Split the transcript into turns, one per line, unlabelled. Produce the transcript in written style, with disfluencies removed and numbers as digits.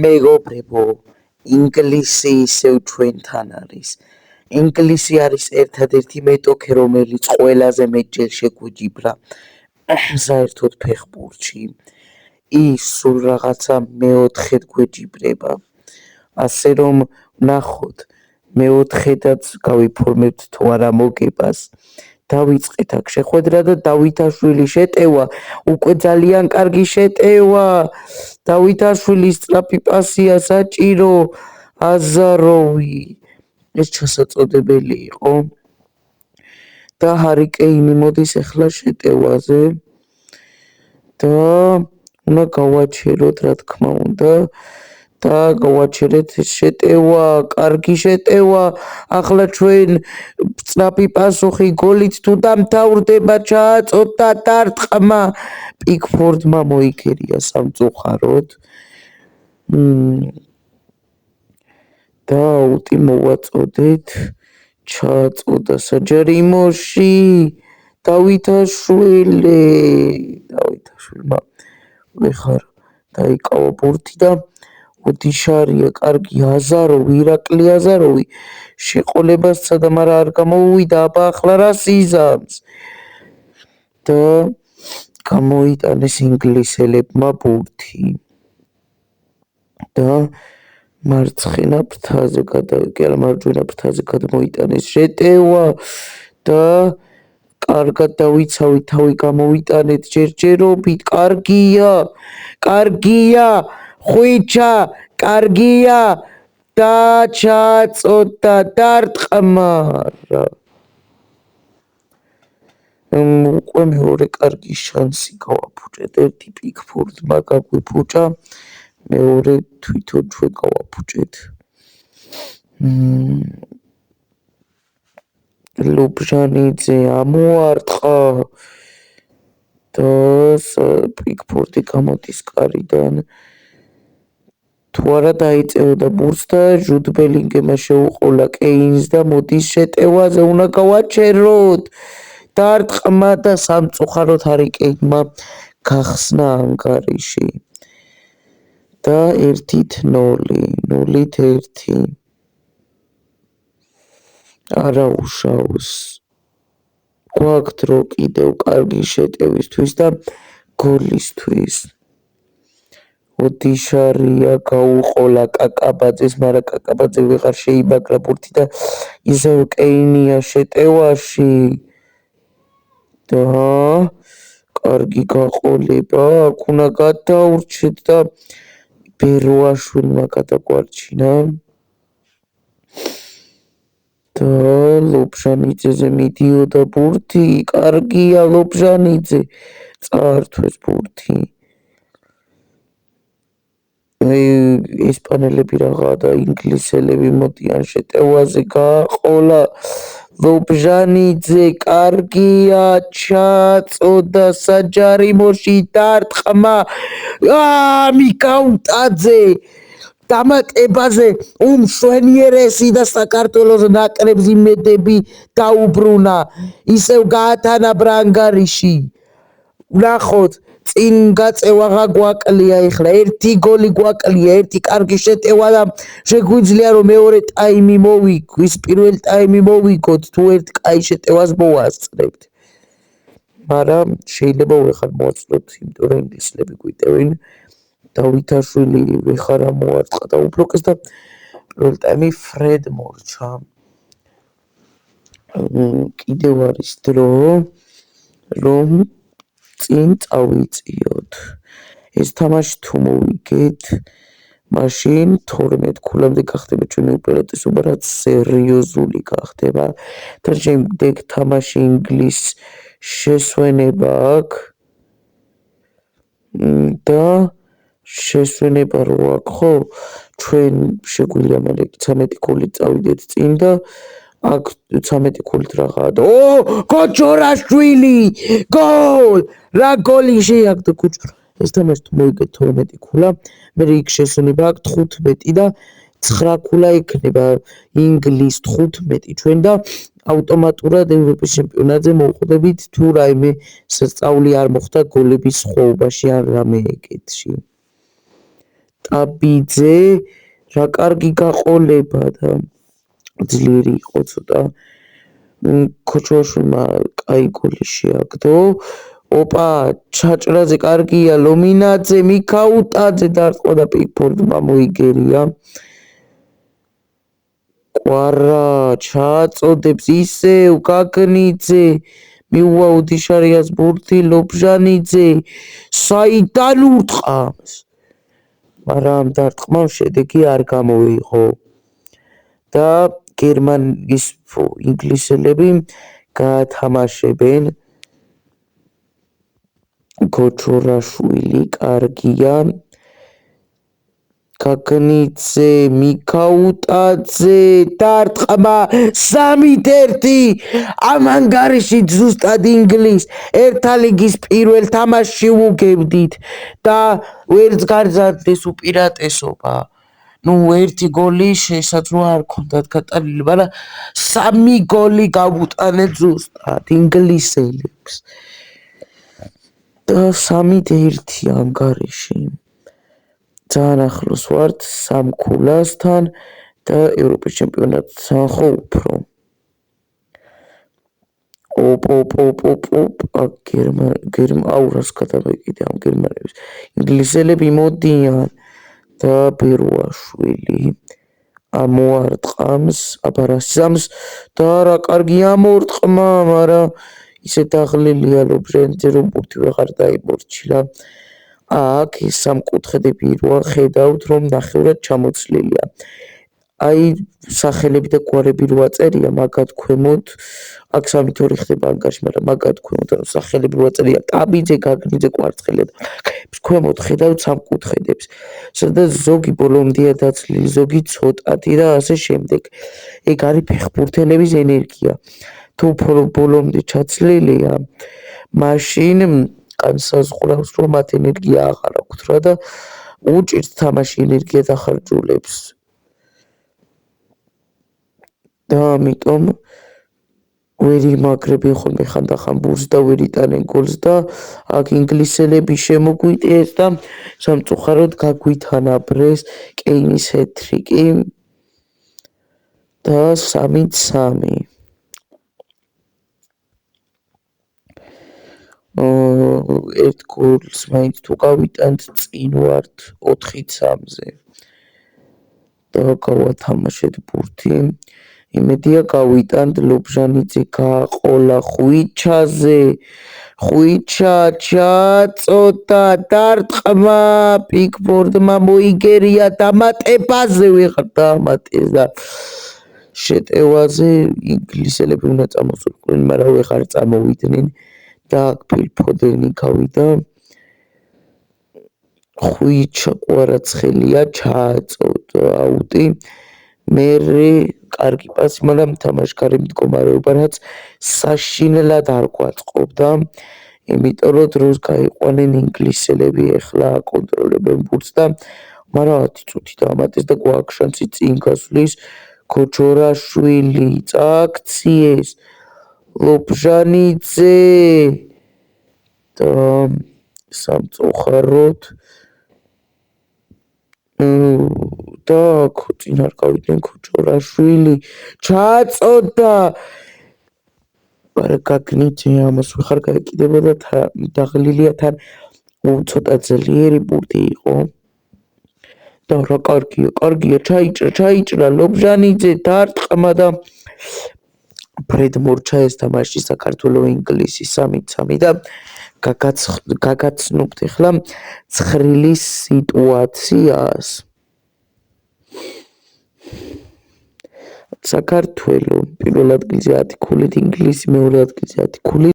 მეგობრებო, ინგლისი ისევ ჩვენთან არის. ინგლისი არის ერთადერთი მეტოქე, რომელიც ყველაზე მეტჯერ შეგვიჯიბრა საერთოდ ფეხბურთში. ის სულ რაღაცა მეოთხედ გვეჯიბრება. ასე რომ ვნახოთ, მეოთხედაც გავიფორმებთ თუ არა მოგებას. დავიწყეთ აქ შეხვედრა და დავითაშვილი შეტევა, უკვე ძალიან კარგი შეტევა. დავითაშვილი სწრაფი პასია საჭირო, აზაროვი. ეს ჩასაწოდებელი იყო. და ჰარი კეინი მოდის ახლა შეტევაზე. და უნდა გავაჩეროთ, რა თქმა უნდა. და გავაჩერეთ შეტევა, კარგი შეტევა. ახლა ჩვენ სწრაფი პასუხი გოლით თუ დამთავრდება, ჩააწოდა დარტყმა. პიკფორდმა მოიგერია სამწუხაროდ. და აუტი მოვაწოდეთ, ჩააწოდა საჯარიმოში. დავითაშვილმა ვეხარ დაიკავა ბურთი და ოდიშარია კარგი აზაროვი, ირაკლი აზაროვი შეყოლებას სცადა, მაგრამ არ გამოუვიდა, აბა ახლა რას იზამს? და გამოიტანეს ინგლისელებმა ბურთი. და მარცხენა ფრთაზე მარჯვენა ფრთაზე გადმოიტანეს შეტევა და კარგად დავიცავით, თავი გამოვიტანეთ ჯერჯერობით, კარგია, ხვიჩა, კარგია და ჩააწოდა დარტყმა. უკვე მეორე კარგი შანსი გავაფუჭეთ, ერთი პიკფორდმა გაგვიფუჭა, მეორე თვითონ ჩვენ გავაფუჭეთ. ლობჟანიძე ამოარტყა და პიკფორდი გამოდის კარიდან. თუ არა დაიწეოდა ბურთს და ჟუდ ბელინგემმა შეუყოლა კეინს და მოდის შეტევაზე, უნდა გავაჩეროთ. დარტყმა და სამწუხაროდ ჰარი კეინმა გახსნა ანგარიში. და 1-0. არა უშავს. გვაქვთ დრო კიდევ კარგი შეტევისთვის და გოლისთვის. ოდიშარია გაუყოლა კაკაბაძეს, მაგრამ კაკაბაძე ვეღარ შეიბაგრა ბურთი და ისევ კეინია შეტევაში. და კარგი გაყოლება, აქ უნდა გადაურჩეთ და ბეროაშვილმა გადაგვარჩინა. და ლობჟანიძეზე მიდიოდა ბურთი, კარგია ლობჟანიძე, წაართვეს ბურთი. ესპანელები რაღა და ინგლისელები მოდიან შეტევაზე, გააყოლა ლობჟანიძე, კარგია, ჩააწოდა საჯარიმოში, დარტყმა. მიკაუტაძე დამატებაზე უმშვენიერესი და საქართველოს ნაკრებს იმედები დაუბრუნა. ისევ გაათანაბრა ანგარიში. ვნახოთ, წინ გაწევა გვაკლია ახლა, ერთი გოლი გვაკლია, ერთი კარგი შეტევა და შეგვიძლია რომ მეორე ტაიმი მოვიგოს, პირველ ტაიმი მოვიგოთ, თუ ერთ კაი შეტევას მოვასწრებთ. მაგრამ შეიძლება ვეხარ მოვაწოდოთ, იმიტომ რომ ინგლისელები გვიტევენ. დავითაშვილი ვეხარ ამოარტყა და უფლოკეს და პირველ ტაიმი ფრედ მორჩა. კიდევ არის დრო, რომ წინ წავიწიოთ. ეს თამაში თუ მოვიგეთ, მაშინ 12 ქულამდე გახდება ჩვენი უპირატესობა, რაც სერიოზული გახდება. თან შემდეგ თამაში ინგლისს შესვენება აქვს და შესვენება რო აქვს, ხო, ჩვენ შეგვიძლია მალე 13 ქულით წავიდეთ წინ და აქ 13 ქულით რაღაცა და კოჩორაშვილი გოლ! რა გოლი შეაგდო კოჩორა. ეს თამაში თუ მოვიგეთ 12 ქულა, მე იქ შესვენება აქვს 15 და 9 ქულა იქნება ინგლისს 15 ჩვენ და ავტომატურად ევროპის ჩემპიონატზე მოვხვდებით თუ რაიმე სასწაული არ მოხდა გოლების ხვობაში ან რამე ეგეთში. ტაბიძე რა კარგი გაყოლება და ძლიერი იყო ცოტა. ქოჩოაშვილმა კაი გოლი შეაგდო. ოპა, ჩაჭრაზე კარგია, ლომინაძე, მიქაუტაძე დარტყმა და პიკფორდმა მოიგერია. კვარა ჩააწოდებს ისევ გაგნიძე, მიუვა უდიშარიას ბურთი ლობჟანიძე, საიდან ურტყამს? მაგრამ დარტყმამ შედეგი არ გამოიღო და გერმანიის ინგლისელები გაათამაშებენ. ქოჩორაშვილი კარგია, გაგნიძე, მიქაუტაძე, დარტყმა 3-1. ამ ანგარიში ზუსტად ინგლის ერთა ლიგის პირველ თამაშში უგებდით და ვერც გარზარდეს უპირატესობა. ერთი გოლი შესაძლოა არ ქონდათ გატანილი, მაგრამ 3 გოლი გავუტანეთ ზუსტად ინგლისელებს. და 3-1 ანგარიში. ძალიან ახლოს ვართ სამქულასთან და ევროპის ჩემპიონატთან ხო უფრო. აურას გადავეკიდე ამ გერმანების. ინგლისელები მოდიან და ბერუაშვილი ამოარტყამს, აბარასამს და რა კარგი ამორტყმა, მაგრამ ისე დაღლილია ლობჟანიძე, რომ ბურთი ვეღარ დაიმორჩილა. აქ ეს სამკუთხედები როა ხედავთ, რომ ნახევრად ჩამოცლილია. აი, სახელები და გვარები როა წერია, მაგათ ქვემოთ, აქ 3-2 ხდება ანგარიში, მაგრამ მაგათ ქვემოთ, ანუ სახელები როა წერია, ტაბიძე, გაგნიძე, კვარცხელი და ქვემოთ ხედავთ სამკუთხედებს, სადაც ზოგი ბოლომდეა დაცლილი, ზოგი ცოტათი და ასე შემდეგ. ეგ არის ფეხბურთელების ენერგია. თუ ბოლომდე ჩაცლილია, მაშინ განსაზღვრავს, რომ მათ ენერგია აღარ აქვთ რა და უჭირთ თამაში ენერგია დახარჯულებს. და ამიტომ ვერ იმაგრებენ ხოლმე ხანდახან ბურს და ვერ იტანენ გოლს და აქ ინგლისელები შემოგვიტიეს და სამწუხაროდ გაგვითანაბრეს კეინის ჰეტ-ტრიკი და 3-3. ერთ გოლს მაინც თუ გავიტანთ, წინ ვართ 4-3-ზე და გავათამაშეთ ბურთი. იმედია გავიტანთ, ლობჟანიძე გააყოლა ხვიჩაზე, ხვიჩა ჩაწოდა, დარტყმა, პიკფორდმა მოიგერია დამატებაზე, ვეღარ დაამატეს და შეტევაზე ინგლისელები უნდა წამოსულიყვნენ, მაგრამ ვეღარ წამოვიდნენ და ფილ ფოდენი გავიდა. ხვიჩა კვარაცხელია ჩააწოდა აუტი. მერე კარგი პასი, მაგრამ თამაშგარი მდგომარეობა რაც საშინლად არ გვაწყობდა, იმიტომ რომ დროს გაიყვანენ ინგლისელები, ეხლა აკონტროლებენ ბურთს და მაგრამ 10 წუთი დაამატეს და გვაქვს შანსი წინ გასვლის. ქოჩორაშვილი წაქციეს, ლობჟანიძე და სამწუხაროდ და წინ არ გავიდნენ ქოჩორაშვილი ჩააწოდა, მაგრამ გაგნიძე ამას ვეღარ გაეკიდება და დაღლილია თან ცოტა ძლიერი ბურთი იყო და რა კარგია, ჩაიჭრა ლობჟანიძე, დარტყმა და ფრედ მორჩაეს თამაში საქართველოს ინგლისი 3-3 და გაგაცნობთ ახლა ცხრილის სიტუაციას. საქართველო პირველ ადგილზე 10 ქულით, ინგლისი მეორე ადგილზე 10 ქულით.